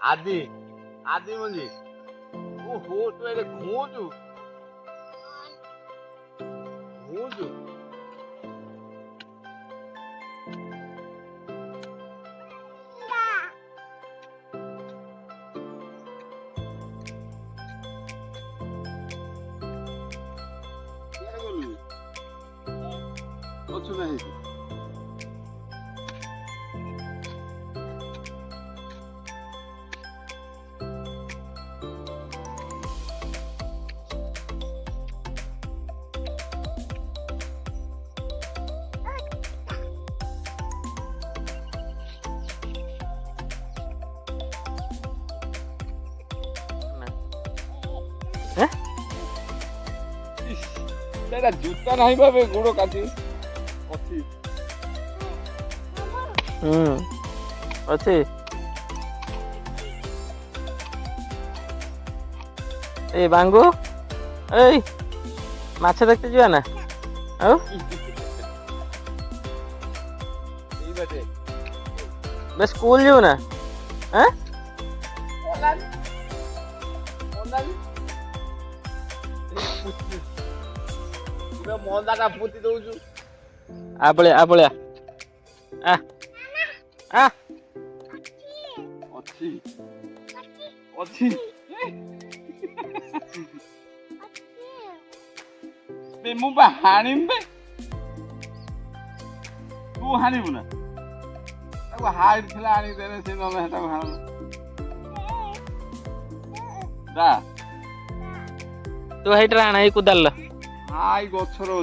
आदि आदि मुझे वो हो तो ये घोंजू घोंजू क्या बोलूं कुछ नहीं तेरा जूता नहीं बाबे गोड़ो काटी अच्छी अच्छी ए बांगू ए माछ देखते ଯିବା ନା ଆଉ এই বাটে বে স্কুল ଯିବୁ ନା হ্যাঁ অনলাইন অনলাইন मैं मोंदाटा पूती दउछु आ आ अच्छी अच्छी बे मु बा हानिम बे तू हानिबु ना ताको हाइट थिला आनी देने से न हेता हान दा तू हेट राणा ही कुदाल हाई गछरो